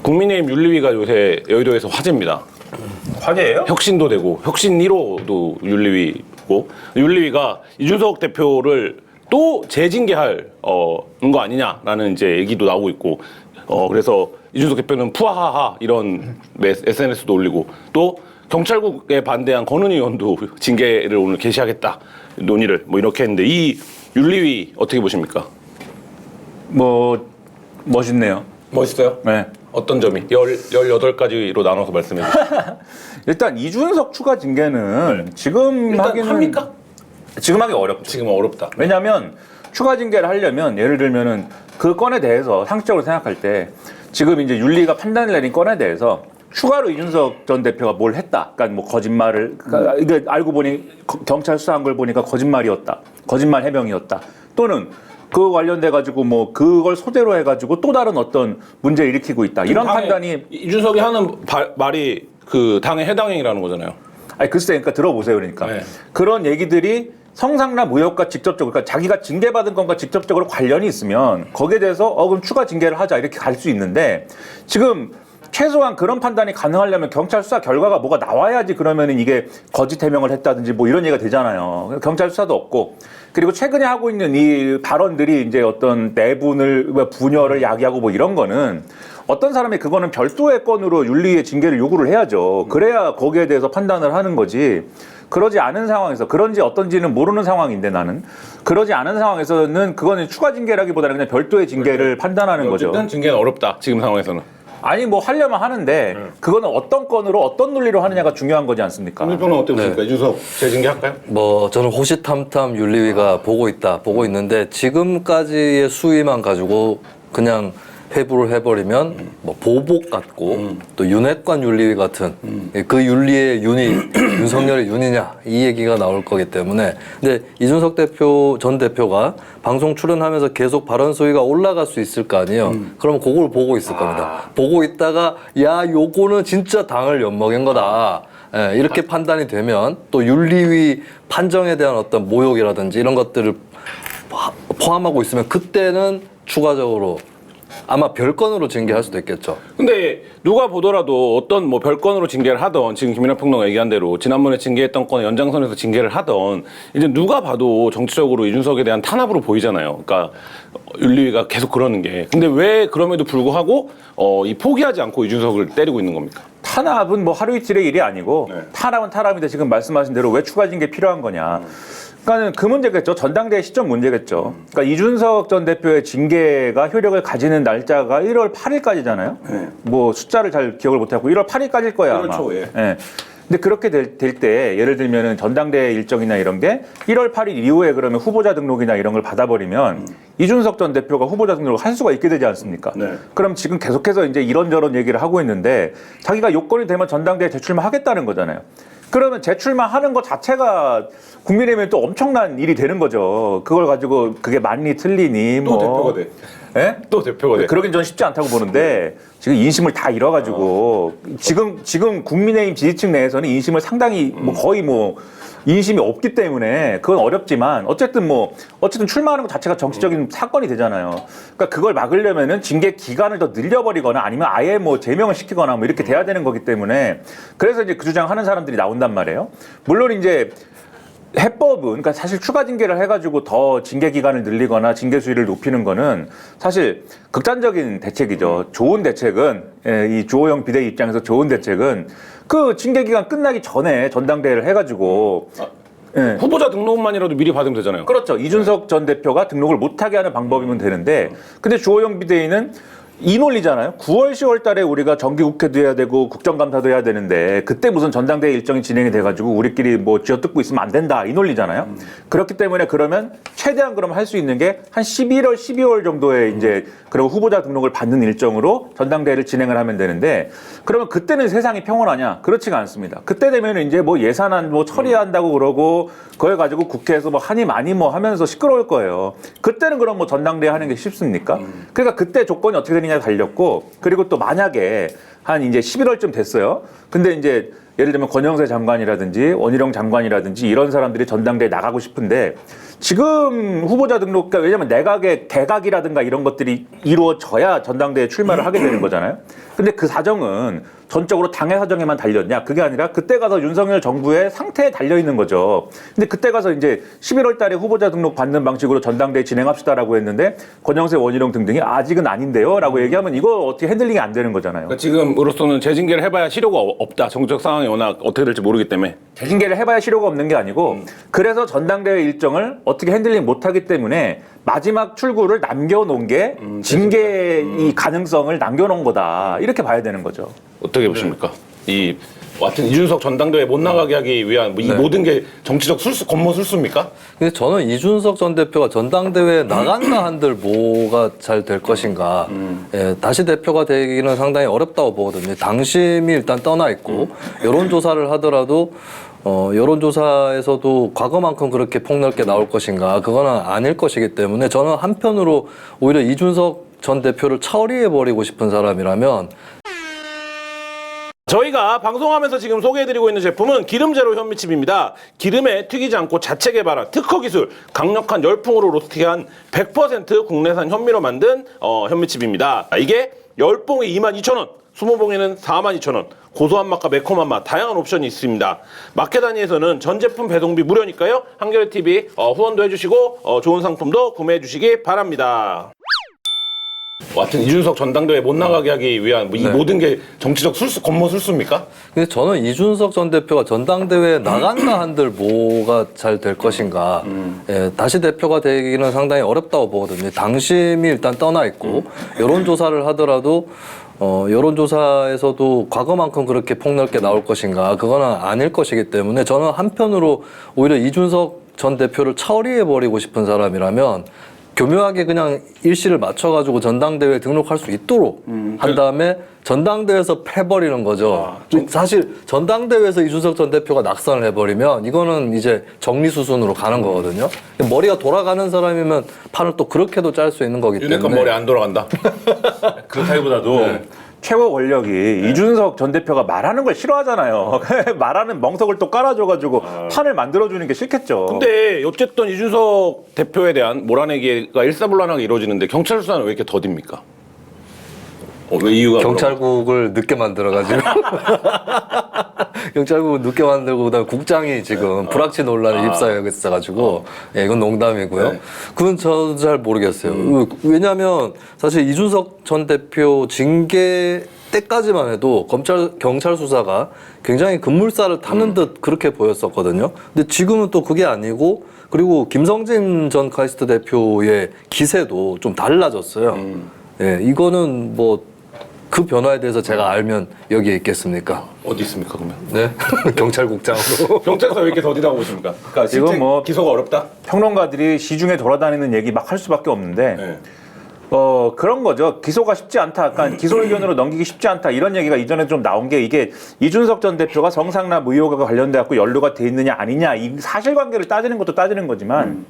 국민의힘 윤리위가 요새 여의도에서 화제입니다. 화제예요? 혁신도 되고 혁신 1호도 윤리위고 윤리위가 이준석 대표를 또 재징계할 거 아니냐라는 이제 얘기도 나오고 있고 그래서 이준석 대표는 푸하하하 이런 SNS도 올리고 또 경찰국에 반대한 권은희 의원도 징계를 오늘 개시하겠다 논의를 뭐 이렇게 했는데 이 윤리위 어떻게 보십니까? 뭐 멋있네요. 멋있어요? 네. 어떤 점이? 18가지로 나눠서 말씀해 주세요. 일단 이준석 추가 징계는 지금 하기는 합니까? 지금 하기 어렵죠. 지금 어렵다. 왜냐하면 추가 징계를 하려면 예를 들면은 그 건에 대해서 상식적으로 생각할 때 지금 이제 윤리가 판단을 내린 건에 대해서 추가로 이준석 전 대표가 뭘 했다. 그러니까 뭐 거짓말을 그러니까 이게 알고 보니 경찰 수사한 걸 보니까 거짓말이었다. 거짓말 해명이었다. 또는 그 관련돼 가지고 뭐 그걸 소재로 해 가지고 또 다른 어떤 문제를 일으키고 있다. 이런 판단이 이준석이 하는 말이 그 당의 해당행위라는 거잖아요. 아니 글쎄 그러니까 들어보세요. 그러니까 네. 그런 얘기들이 성상납 의혹과 직접적으로 그러니까 자기가 징계받은 건과 직접적으로 관련이 있으면 거기에 대해서 그럼 추가 징계를 하자 이렇게 갈 수 있는데 지금 최소한 그런 판단이 가능하려면 경찰 수사 결과가 뭐가 나와야지 그러면은 이게 거짓 해명을 했다든지 뭐 이런 얘기가 되잖아요. 경찰 수사도 없고 그리고 최근에 하고 있는 이 발언들이 이제 어떤 내분을 분열을 야기하고 뭐 이런 거는 어떤 사람이 그거는 별도의 건으로 윤리의 징계를 요구를 해야죠. 그래야 거기에 대해서 판단을 하는 거지. 그러지 않은 상황에서 그런지 어떤지는 모르는 상황인데 나는 그러지 않은 상황에서는 그거는 추가 징계라기보다는 그냥 별도의 징계를 판단하는 거죠. 어쨌든 징계는 어렵다. 지금 상황에서는. 아니 뭐 하려면 하는데 그거는 어떤 건으로 어떤 논리로 하느냐가 중요한 거지 않습니까? 홍준표는 어떻게 보십니까? 이준석 재징계 할까요? 뭐 저는 호시탐탐 윤리위가 보고 있는데 지금까지의 수위만 가지고 그냥 회부를 해버리면 뭐 보복 같고 또 윤핵관 윤리위 같은 그 윤리의 윤이 윤석열의 윤이냐 이 얘기가 나올 거기 때문에 근데 이준석 전 대표가 방송 출연하면서 계속 발언 소위가 올라갈 수 있을 거 아니에요. 그럼 그걸 보고 있을 겁니다. 보고 있다가 야 요거는 진짜 당을 엿먹인 거다. 예, 이렇게 판단이 되면 또 윤리위 판정에 대한 어떤 모욕이라든지 이런 것들을 포함하고 있으면 그때는 추가적으로 아마 별건으로 징계할 수도 있겠죠. 근데 누가 보더라도 어떤 뭐 별건으로 징계를 하던 지금 김민하 평론가 얘기한 대로 지난번에 징계했던 건의 연장선에서 징계를 하던 이제 누가 봐도 정치적으로 이준석에 대한 탄압으로 보이잖아요. 그러니까 윤리위가 계속 그러는 게. 근데 왜 그럼에도 불구하고 이 포기하지 않고 이준석을 때리고 있는 겁니까? 탄압은 뭐 하루 이틀의 일이 아니고 네. 탄압은 탄압인데 지금 말씀하신 대로 왜 추가 징계 필요한 거냐. 그러니까는 그 문제겠죠. 전당대회 시점 문제겠죠. 그러니까 이준석 전 대표의 징계가 효력을 가지는 날짜가 1월 8일까지잖아요. 네. 뭐 숫자를 잘 기억을 못하고 1월 8일까지일 거야 1월 아마. 초에. 예. 근데 그렇게 될 때 예를 들면은 전당대회 일정이나 이런 게 1월 8일 이후에 그러면 후보자 등록이나 이런 걸 받아버리면 이준석 전 대표가 후보자 등록을 할 수가 있게 되지 않습니까? 네. 그럼 지금 계속해서 이제 이런저런 얘기를 하고 있는데 자기가 요건이 되면 전당대회 재출마하겠다는 거잖아요. 그러면 재출마하는 것 자체가 국민의힘에 또 엄청난 일이 되는 거죠. 그걸 가지고 그게 맞니 틀리니 또 뭐. 대표가 돼. 예? 또 대표가 돼. 그러긴 전 쉽지 않다고 보는데 지금 인심을 다 잃어가지고 지금 국민의힘 지지층 내에서는 인심을 상당히 뭐 거의 뭐 인심이 없기 때문에 그건 어렵지만 어쨌든 출마하는 것 자체가 정치적인 사건이 되잖아요. 그러니까 그걸 막으려면은 징계 기간을 더 늘려버리거나 아니면 아예 뭐 제명을 시키거나 뭐 이렇게 돼야 되는 거기 때문에 그래서 이제 그 주장하는 사람들이 나온단 말이에요. 물론 이제 해법은 그러니까 사실 추가 징계를 해가지고 더 징계 기간을 늘리거나 징계 수위를 높이는 거는 사실 극단적인 대책이죠. 좋은 대책은 이 주호영 비대위 입장에서 좋은 대책은 그 징계 기간 끝나기 전에 전당대회를 해가지고 예. 후보자 등록만이라도 미리 받으면 되잖아요. 그렇죠. 이준석 전 대표가 등록을 못하게 하는 방법이면 되는데 근데 주호영 비대위는 이 논리잖아요. 9월, 10월 달에 우리가 정기국회도 해야 되고 국정감사도 해야 되는데 그때 무슨 전당대회 일정이 진행이 돼가지고 우리끼리 뭐 쥐어뜯고 있으면 안 된다 이 논리잖아요. 그렇기 때문에 그러면 최대한 그럼 할 수 있는 게 한 11월, 12월 정도에 이제 그리고 후보자 등록을 받는 일정으로 전당대회를 진행을 하면 되는데 그러면 그때는 세상이 평온하냐? 그렇지가 않습니다. 그때 되면 이제 뭐 예산안 뭐 처리한다고 그러고 그걸 가지고 국회에서 뭐 하니 많이 뭐 하면서 시끄러울 거예요. 그때는 그럼 뭐 전당대회 하는 게 쉽습니까? 그러니까 그때 조건이 어떻게 되느냐에 달렸고 그리고 또 만약에 한 이제 11월쯤 됐어요. 근데 이제 예를 들면 권영세 장관이라든지 원희룡 장관이라든지 이런 사람들이 전당대회 나가고 싶은데 지금 후보자 등록, 그러니까 왜냐면 내각의 개각이라든가 이런 것들이 이루어져야 전당대회 출마를 하게 되는 거잖아요. 근데 그 사정은 전적으로 당의 사정에만 달렸냐? 그게 아니라 그때 가서 윤석열 정부의 상태에 달려 있는 거죠. 근데 그때 가서 이제 11월 달에 후보자 등록 받는 방식으로 전당대회 진행합시다라고 했는데 권영세, 원희룡 등등이 아직은 아닌데요? 라고 얘기하면 이거 어떻게 핸들링이 안 되는 거잖아요. 그러니까 지금으로서는 재징계를 해봐야 실효가 없다. 정책 상황이 워낙 어떻게 될지 모르기 때문에. 재징계를 해봐야 실효가 없는 게 아니고 그래서 전당대회 일정을 어떻게 핸들링 못하기 때문에 마지막 출구를 남겨놓은 게 징계의 가능성을 남겨놓은 거다. 이렇게 봐야 되는 거죠. 어떻게 보십니까? 이 하여튼 이준석 전당대회 못 나가게 하기 위한 이 모든 게 정치적 권모 술수입니까? 근데 저는 이준석 전 대표가 전당대회에 나간다 한들 뭐가 잘 될 것인가. 예, 다시 대표가 되기는 상당히 어렵다고 보거든요. 당심이 일단 떠나 있고 여론조사를 하더라도 여론조사에서도 과거만큼 그렇게 폭넓게 나올 것인가. 그거는 아닐 것이기 때문에 저는 한편으로 오히려 이준석 전 대표를 처리해버리고 싶은 사람이라면 저희가 방송하면서 지금 소개해드리고 있는 제품은 기름제로 현미칩입니다. 기름에 튀기지 않고 자체 개발한 특허 기술, 강력한 열풍으로 로스팅한 100% 국내산 현미로 만든 현미칩입니다. 이게 10봉에 22,000원, 20봉에는 42,000원, 고소한 맛과 매콤한 맛, 다양한 옵션이 있습니다. 마켓 단위에서는 전 제품 배송비 무료니까요. 한겨레TV 후원도 해주시고 좋은 상품도 구매해주시기 바랍니다. 하여튼 이준석 전당대회 못 나가게 하기 위한 이 모든 게 정치적 권모 술수입니까? 근데 저는 이준석 전 대표가 전당대회에 나간다 한들 뭐가 잘 될 것인가. 예, 다시 대표가 되기는 상당히 어렵다고 보거든요. 당심이 일단 떠나 있고 여론조사를 하더라도 여론조사에서도 과거만큼 그렇게 폭넓게 나올 것인가. 그거는 아닐 것이기 때문에 저는 한편으로 오히려 이준석 전 대표를 처리해버리고 싶은 사람이라면 교묘하게 그냥 일시를 맞춰가지고 전당대회에 등록할 수 있도록 한 다음에 전당대회에서 패버리는 거죠. 사실 전당대회에서 이준석 전 대표가 낙선을 해버리면 이거는 이제 정리수순으로 가는 거거든요. 머리가 돌아가는 사람이면 판을 또 그렇게도 짤 수 있는 거기 때문에. 윤핵관 머리 안 돌아간다. 그렇다기보다도 최고 권력이 이준석 전 대표가 말하는 걸 싫어하잖아요. 말하는 멍석을 또 깔아줘가지고 판을 만들어주는 게 싫겠죠. 근데 어쨌든 이준석 대표에 대한 몰아내기가 일사불란하게 이루어지는데 경찰 수사는 왜 이렇게 더딥니까? 왜 이유가 경찰국을 늦게 만들어가지고 경찰국을 늦게 만들고 그다음에 국장이 지금 불확실 논란에 휩싸여있어가지고 예, 이건 농담이고요. 네. 그건 저도 잘 모르겠어요. 왜냐하면 사실 이준석 전 대표 징계 때까지만 해도 경찰 수사가 굉장히 급물살을 타는 듯 그렇게 보였었거든요. 근데 지금은 또 그게 아니고 그리고 김성진 전 카이스트 대표의 기세도 좀 달라졌어요. 예, 이거는 뭐 그 변화에 대해서 제가 알면 여기에 있겠습니까? 어디 있습니까 그러면? 네, 경찰국장으로. 경찰서 왜 이렇게 더디다고 보십니까? 그러니까 실제 이건 뭐 기소가 어렵다? 평론가들이 시중에 돌아다니는 얘기 막 할 수밖에 없는데 네. 그런 거죠. 기소가 쉽지 않다. 약간 기소 의견으로 넘기기 쉽지 않다. 이런 얘기가 이전에 좀 나온 게 이게 이준석 전 대표가 성상납 의혹과 관련돼 갖고 연루가 돼 있느냐 아니냐 이 사실관계를 따지는 것도 따지는 거지만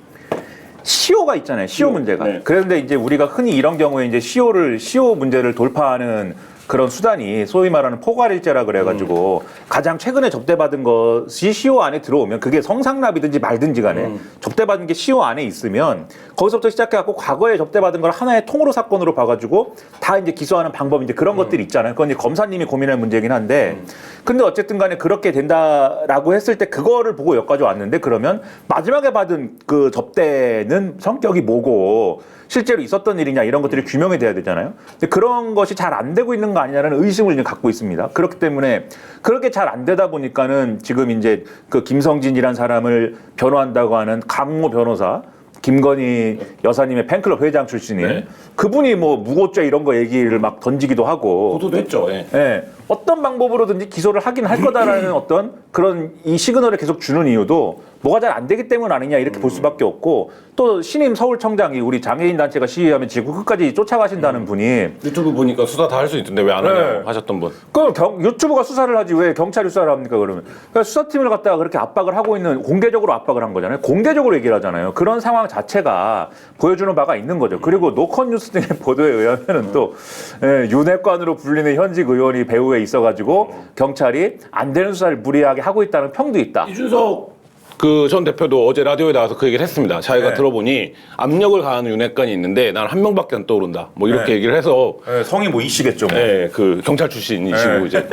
시효가 있잖아요. 시효 문제가. 네. 그런데 이제 우리가 흔히 이런 경우에 이제 시효 문제를 돌파하는 그런 수단이 소위 말하는 포괄일제라 그래가지고 가장 최근에 접대받은 것이 시효 안에 들어오면 그게 성상납이든지 말든지 간에 접대받은 게 시효 안에 있으면 거기서부터 시작해갖고 과거에 접대받은 걸 하나의 통으로 사건으로 봐가지고 다 이제 기소하는 방법 이제 그런 것들이 있잖아요. 그건 이제 검사님이 고민할 문제이긴 한데 근데 어쨌든 간에 그렇게 된다라고 했을 때 그거를 보고 여기까지 왔는데 그러면 마지막에 받은 그 접대는 성격이 뭐고 실제로 있었던 일이냐 이런 것들이 규명이 돼야 되잖아요. 근데 그런 것이 잘 안 되고 있는 거 아니냐는 의심을 이제 갖고 있습니다. 그렇기 때문에 그렇게 잘 안 되다 보니까는 지금 이제 그 김성진이란 사람을 변호한다고 하는 강모 변호사 김건희 여사님의 팬클럽 회장 출신인 네. 그분이 뭐 무고죄 이런 거 얘기를 막 던지기도 하고 보도도 했죠. 예. 예, 어떤 방법으로든지 기소를 하긴 할 거다라는 어떤 그런 이 시그널을 계속 주는 이유도 뭐가 잘 안 되기 때문 아니냐 이렇게 볼 수밖에 없고 또 신임 서울청장이 우리 장애인 단체가 시위하면 지구 끝까지 쫓아가신다는 분이 유튜브 보니까 수사 다 할 수 있던데 왜 안 하냐고 네. 하셨던 분. 그 유튜브가 수사를 하지 왜 경찰이 수사를 합니까 그러면? 그러니까 수사팀을 갖다가 그렇게 압박을 하고 있는 공개적으로 압박을 한 거잖아요. 공개적으로 얘기를 하잖아요. 그런 상황 자체가 보여주는 바가 있는 거죠. 그리고 노컷뉴스 등의 보도에 의하면은 또 윤핵관으로 불리는 현직 의원이 배후에 있어가지고 경찰이 안 되는 수사를 무리하게 하고 있다는 평도 있다. 이준석 그 전 대표도 어제 라디오에 나와서 그 얘기를 했습니다. 자기가 네. 들어보니 압력을 가하는 윤핵관이 있는데 난 한 명밖에 안 떠오른다. 뭐 이렇게 네. 얘기를 해서 성이 뭐 이씨겠죠. 뭐. 예, 그 경찰 출신이시고 네. 이제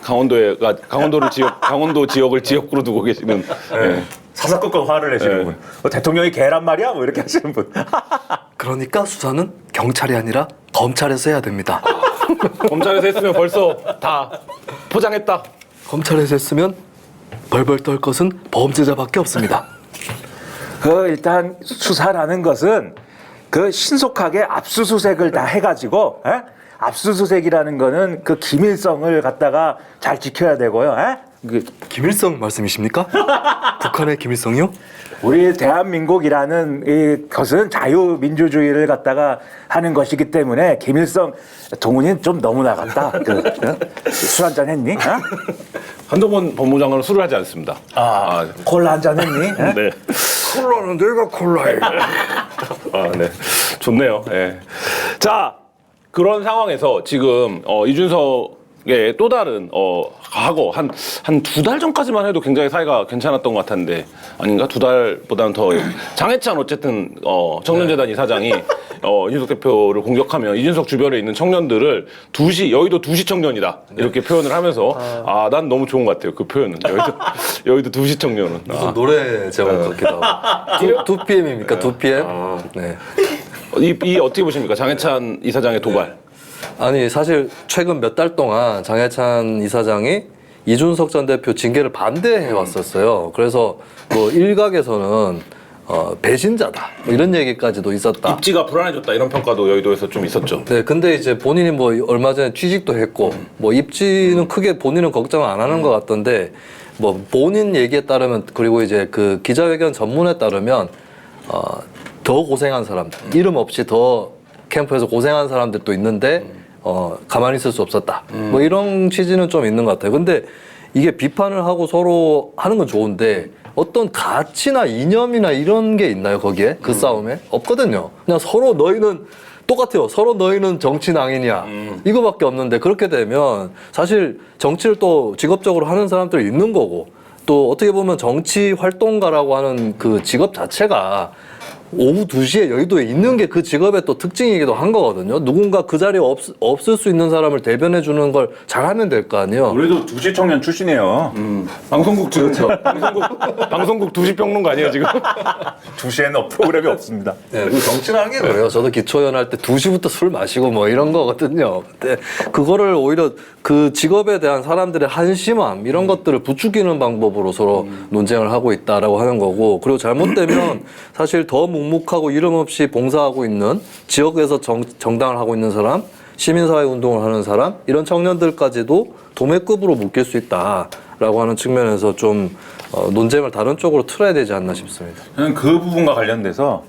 강원도 지역을 지역구로 두고 계시는 예. 사사건건 화를 내시는 네. 분. 대통령이 개란 말이야? 뭐 이렇게 하시는 분. 그러니까 수사는 경찰이 아니라 검찰에서 해야 됩니다. 검찰에서 했으면 벌써 다 포장했다. 검찰에서 했으면 벌벌 떨 것은 범죄자밖에 없습니다. 일단 수사라는 것은 그 신속하게 압수수색을 다 해가지고, 압수수색이라는 거는 그 기밀성을 갖다가 잘 지켜야 되고요. 기밀성 말씀이십니까? 북한의 기밀성이요? 우리 대한민국이라는 것은 자유민주주의를 갖다가 하는 것이기 때문에 기밀성 동훈이는 좀 너무 나갔다. 술 한잔 했니? 한동훈 법무장관은 술을 하지 않습니다. 콜라 한잔 했니? 네. 콜라는 내가 콜라해. 네. 좋네요. 예. 자, 그런 상황에서 지금 이준석의 또 다른 하고 한 두 달 전까지만 해도 굉장히 사이가 괜찮았던 것 같았는데 아닌가? 두 달보다는 더 장해찬 어쨌든 청년재단 이사장이 이준석 대표를 공격하면 이준석 주변에 있는 청년들을 여의도 2시 청년이다 이렇게 표현을 하면서 난 너무 좋은 것 같아요. 그 표현은 여의도 2시 청년은 무슨 노래 제목 같기도 하고. 2PM입니까? 2PM? 네. 이 어떻게 보십니까? 장해찬 이사장의 도발. 아니 사실 최근 몇 달 동안 장해찬 이사장이 이준석 전 대표 징계를 반대해 왔었어요. 그래서 뭐 일각에서는 배신자다 뭐 이런 얘기까지도 있었다. 입지가 불안해졌다 이런 평가도 여의도에서 좀 있었죠. 네, 근데 이제 본인이 뭐 얼마 전에 취직도 했고 뭐 입지는 크게 본인은 걱정 안 하는 것 같던데 뭐 본인 얘기에 따르면 그리고 이제 그 기자회견 전문에 따르면 더 고생한 사람들 이름 없이 더 캠프에서 고생한 사람들도 있는데 가만히 있을 수 없었다. 뭐 이런 취지는 좀 있는 것 같아요. 근데 이게 비판을 하고 서로 하는 건 좋은데 어떤 가치나 이념이나 이런 게 있나요, 거기에? 그 싸움에? 없거든요. 그냥 서로 너희는 똑같아요. 서로 너희는 정치낭인이야. 이거밖에 없는데 그렇게 되면 사실 정치를 또 직업적으로 하는 사람들이 있는 거고 또 어떻게 보면 정치 활동가라고 하는 그 직업 자체가 오후 2시에 여의도에 있는 게 그 직업의 또 특징이기도 한 거거든요. 누군가 그 자리에 없을 수 있는 사람을 대변해 주는 걸 잘하면 될 거 아니에요. 우리도 2시 청년 출신이에요. 방송국 방송국 2시 평론가 아니에요 지금? 2시에는 프로그램이 없습니다. 네, 그 정치라는 게 그래요. 저도 기초연 할 때 2시부터 술 마시고 뭐 이런 거거든요. 근데 그거를 오히려 그 직업에 대한 사람들의 한심함 이런 것들을 부추기는 방법으로 서로 논쟁을 하고 있다라고 하는 거고 그리고 잘못되면 사실 더 묵묵하고 이름 없이 봉사하고 있는 지역에서 정당을 하고 있는 사람 시민사회 운동을 하는 사람 이런 청년들까지도 도매급으로 묶일 수 있다라고 하는 측면에서 좀 논쟁을 다른 쪽으로 틀어야 되지 않나 싶습니다. 저는 그 부분과 관련돼서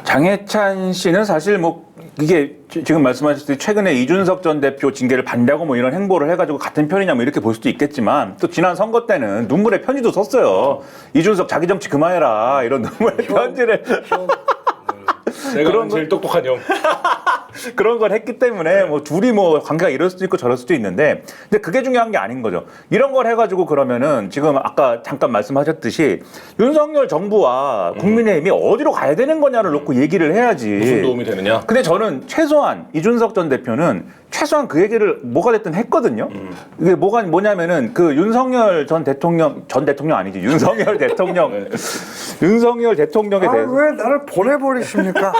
장해찬 씨는 사실 뭐 이게 지금 말씀하셨듯이 최근에 이준석 전 대표 징계를 반대하고 뭐 이런 행보를 해가지고 같은 편이냐 뭐 이렇게 볼 수도 있겠지만 또 지난 선거 때는 눈물의 편지도 썼어요. 이준석 자기 정치 그만해라 이런 눈물의 편지를 내가 제일 똑똑한 형. 그런 걸 했기 때문에 뭐 둘이 뭐 관계가 이럴 수도 있고 저럴 수도 있는데 근데 그게 중요한 게 아닌 거죠. 이런 걸 해가지고 그러면은 지금 아까 잠깐 말씀하셨듯이 윤석열 정부와 국민의힘이 어디로 가야 되는 거냐를 놓고 얘기를 해야지. 무슨 도움이 되느냐? 근데 저는 최소한 이준석 전 대표는 최소한 그 얘기를 뭐가 됐든 했거든요. 이게 뭐냐면은 그 윤석열 전 대통령 아니지 윤석열 대통령 윤석열 대통령에 대해서 왜 나를 보내버리십니까?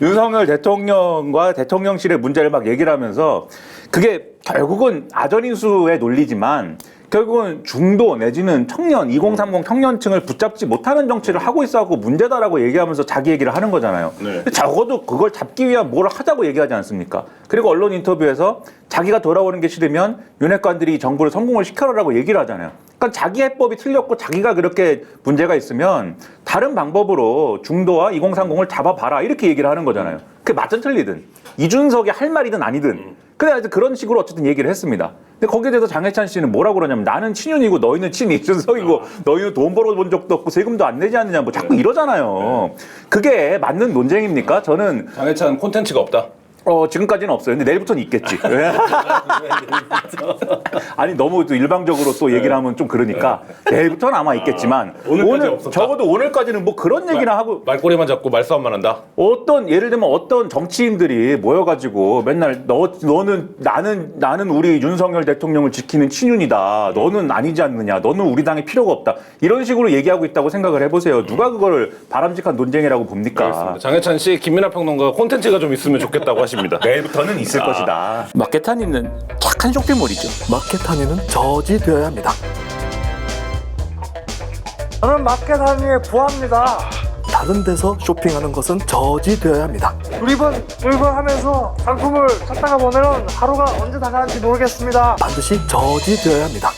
윤석열 대통령과 대통령실의 문제를 막 얘기를 하면서 그게 결국은 아전인수의 논리지만 결국은 중도 내지는 청년 2030 청년층을 붙잡지 못하는 정치를 하고 있어갖고 문제다라고 얘기하면서 자기 얘기를 하는 거잖아요. 네. 근데 적어도 그걸 잡기 위한 뭘 하자고 얘기하지 않습니까? 그리고 언론 인터뷰에서 자기가 돌아오는 게 싫으면 윤핵관들이 정부를 성공을 시켜라라고 얘기를 하잖아요. 그러니까 자기 해법이 틀렸고 자기가 그렇게 문제가 있으면 다른 방법으로 중도와 2030을 잡아봐라 이렇게 얘기를 하는 거잖아요. 그게 맞든 틀리든 이준석이 할 말이든 아니든 근데 그런 식으로 어쨌든 얘기를 했습니다. 근데 거기에 대해서 장해찬 씨는 뭐라고 그러냐면 나는 친윤이고 너희는 친이준석이고 너희는 돈 벌어본 적도 없고 세금도 안 내지 않느냐 뭐 자꾸 이러잖아요. 그게 맞는 논쟁입니까? 저는 장해찬 콘텐츠가 없다. 지금까지는 없어요. 근데 내일부터는 있겠지. 아니 너무 또 일방적으로 또 얘기를 하면 좀 그러니까 내일부터는 아마 있겠지만 오늘까지 없었다. 적어도 오늘까지는 뭐 그런 얘기나 하고 말꼬리만 잡고 말싸움만 한다. 예를 들면 어떤 정치인들이 모여가지고 맨날 너는 나는 우리 윤석열 대통령을 지키는 친윤이다. 너는 아니지 않느냐. 너는 우리 당에 필요가 없다. 이런 식으로 얘기하고 있다고 생각을 해보세요. 누가 그걸 바람직한 논쟁이라고 봅니까? 알겠습니다. 장해찬 씨, 김민하 평론가 콘텐츠가 좀 있으면 좋겠다고 하십니다. 내일부터는 있을 것이다. 마케타니는 착한 쇼핑몰이죠. 마켓하니는 저지되어야 합니다. 저는 마켓하니에 구합니다. 다른 데서 쇼핑하는 것은 저지되어야 합니다. 두리번 하면서 상품을 찾다가 보면 하루가 언제 다 가는지 모르겠습니다. 반드시 저지되어야 합니다.